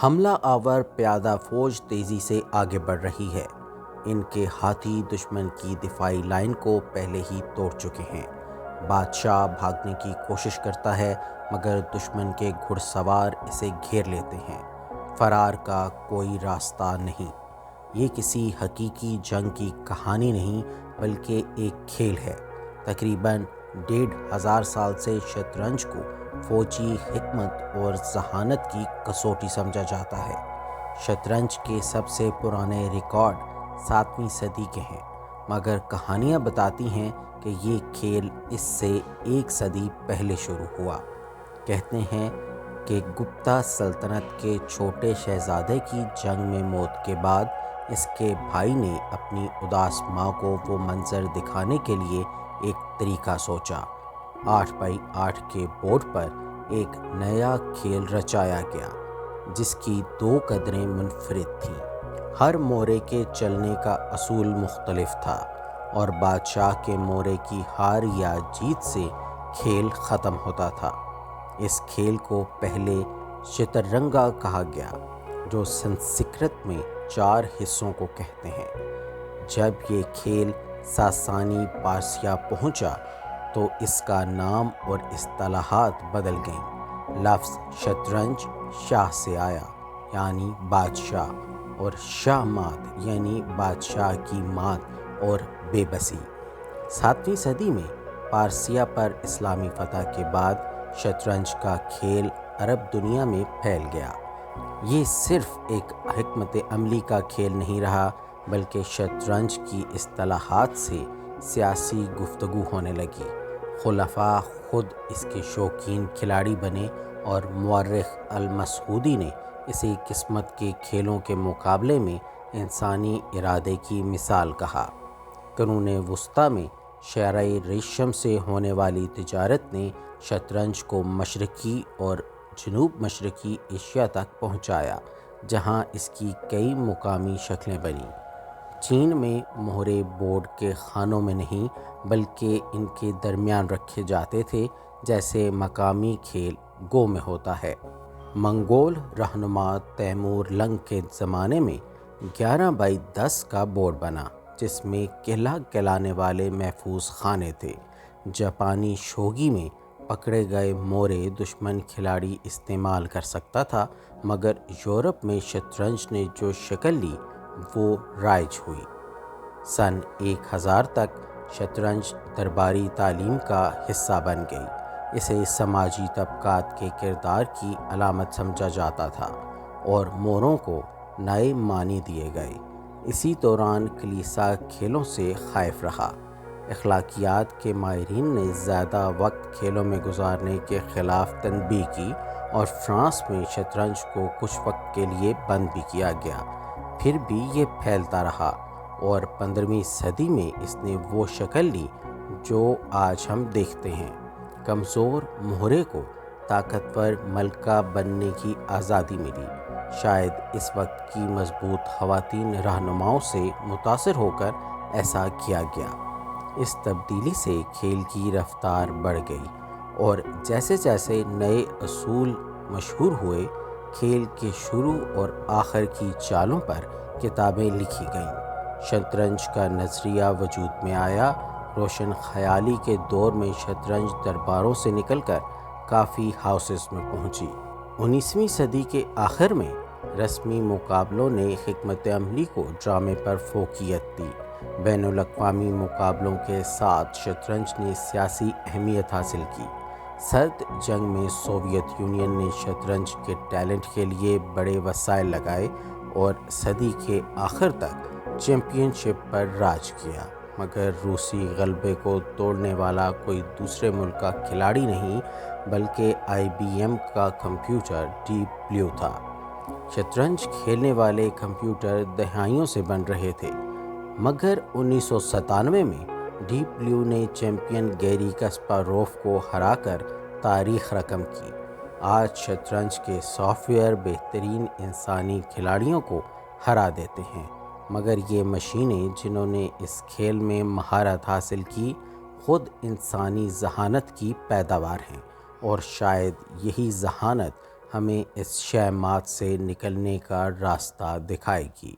حملہ آور پیادہ فوج تیزی سے آگے بڑھ رہی ہے۔ ان کے ہاتھی دشمن کی دفاعی لائن کو پہلے ہی توڑ چکے ہیں۔ بادشاہ بھاگنے کی کوشش کرتا ہے مگر دشمن کے گھڑ سوار اسے گھیر لیتے ہیں۔ فرار کا کوئی راستہ نہیں۔ یہ کسی حقیقی جنگ کی کہانی نہیں بلکہ ایک کھیل ہے۔ تقریباً 1500 سال سے شطرنج کو فوجی حکمت اور ذہانت کی کسوٹی سمجھا جاتا ہے۔ شطرنج کے سب سے پرانے ریکارڈ 7ویں صدی کے ہیں، مگر کہانیاں بتاتی ہیں کہ یہ کھیل اس سے 1 صدی پہلے شروع ہوا۔ کہتے ہیں کہ گپتا سلطنت کے چھوٹے شہزادے کی جنگ میں موت کے بعد اس کے بھائی نے اپنی اداس ماں کو وہ منظر دکھانے کے لیے ایک طریقہ سوچا۔ 8x8 کے بورڈ پر ایک نیا کھیل رچایا گیا جس کی 2 قدریں منفرد تھیں۔ ہر مورے کے چلنے کا اصول مختلف تھا اور بادشاہ کے مورے کی ہار یا جیت سے کھیل ختم ہوتا تھا۔ اس کھیل کو پہلے شطرنگا کہا گیا، جو سنسکرت میں 4 حصوں کو کہتے ہیں۔ جب یہ کھیل ساسانی پارسیہ پہنچا تو اس کا نام اور اصطلاحات بدل گئیں۔ لفظ شطرنج شاہ سے آیا، یعنی بادشاہ، اور شاہ مات یعنی بادشاہ کی مات اور بے بسی۔ 7ویں صدی میں پارسیہ پر اسلامی فتح کے بعد شطرنج کا کھیل عرب دنیا میں پھیل گیا۔ یہ صرف ایک حکمت عملی کا کھیل نہیں رہا بلکہ شطرنج کی اصطلاحات سے سیاسی گفتگو ہونے لگی۔ خلفاء خود اس کے شوقین کھلاڑی بنے اور مورخ المسعودی نے اسے قسمت کے کھیلوں کے مقابلے میں انسانی ارادے کی مثال کہا۔ قرون وسطیٰ میں شہرۂ ریشم سے ہونے والی تجارت نے شطرنج کو مشرقی اور جنوب مشرقی ایشیا تک پہنچایا، جہاں اس کی کئی مقامی شکلیں بنیں۔ چین میں مہرے بورڈ کے خانوں میں نہیں بلکہ ان کے درمیان رکھے جاتے تھے، جیسے مقامی کھیل گو میں ہوتا ہے۔ منگول رہنما تیمور لنگ کے زمانے میں 11x10 کا بورڈ بنا جس میں کہلا کہلانے والے محفوظ خانے تھے۔ جاپانی شوگی میں پکڑے گئے مورے دشمن کھلاڑی استعمال کر سکتا تھا، مگر یورپ میں شطرنج نے جو شکل لی وہ رائج ہوئی۔ سن 1000 تک شطرنج درباری تعلیم کا حصہ بن گئی۔ اسے سماجی طبقات کے کردار کی علامت سمجھا جاتا تھا اور موروں کو نئے معنی دیے گئے۔ اسی دوران کلیسا کھیلوں سے خائف رہا۔ اخلاقیات کے ماہرین نے زیادہ وقت کھیلوں میں گزارنے کے خلاف تنبیہ کی اور فرانس میں شطرنج کو کچھ وقت کے لیے بند بھی کیا گیا۔ پھر بھی یہ پھیلتا رہا اور 15ویں صدی میں اس نے وہ شکل لی جو آج ہم دیکھتے ہیں۔ کمزور مہرے کو طاقتور ملکہ بننے کی آزادی ملی۔ شاید اس وقت کی مضبوط خواتین رہنماؤں سے متاثر ہو کر ایسا کیا گیا۔ اس تبدیلی سے کھیل کی رفتار بڑھ گئی اور جیسے جیسے نئے اصول مشہور ہوئے، کھیل کے شروع اور آخر کی چالوں پر کتابیں لکھی گئیں۔ شطرنج کا نظریہ وجود میں آیا۔ روشن خیالی کے دور میں شطرنج درباروں سے نکل کر کافی ہاؤسز میں پہنچی۔ 19ویں صدی کے آخر میں رسمی مقابلوں نے حکمت عملی کو ڈرامے پر فوقیت دی۔ بین الاقوامی مقابلوں کے ساتھ شطرنج نے سیاسی اہمیت حاصل کی۔ سرد جنگ میں سوویت یونین نے شطرنج کے ٹیلنٹ کے لیے بڑے وسائل لگائے اور صدی کے آخر تک چیمپئن شپ پر راج کیا، مگر روسی غلبے کو توڑنے والا کوئی دوسرے ملک کا کھلاڑی نہیں بلکہ IBM کا کمپیوٹر ڈیپ بلیو تھا۔ شطرنج کھیلنے والے کمپیوٹر دہائیوں سے بن رہے تھے، مگر 1997 میں ڈیپ بلیو نے چیمپئن گیری کاسپاروف کو ہرا کر تاریخ رقم کی۔ آج شطرنج کے سافٹ ویئر بہترین انسانی کھلاڑیوں کو ہرا دیتے ہیں، مگر یہ مشینیں جنہوں نے اس کھیل میں مہارت حاصل کی خود انسانی ذہانت کی پیداوار ہیں، اور شاید یہی ذہانت ہمیں اس شہمات سے نکلنے کا راستہ دکھائے گی۔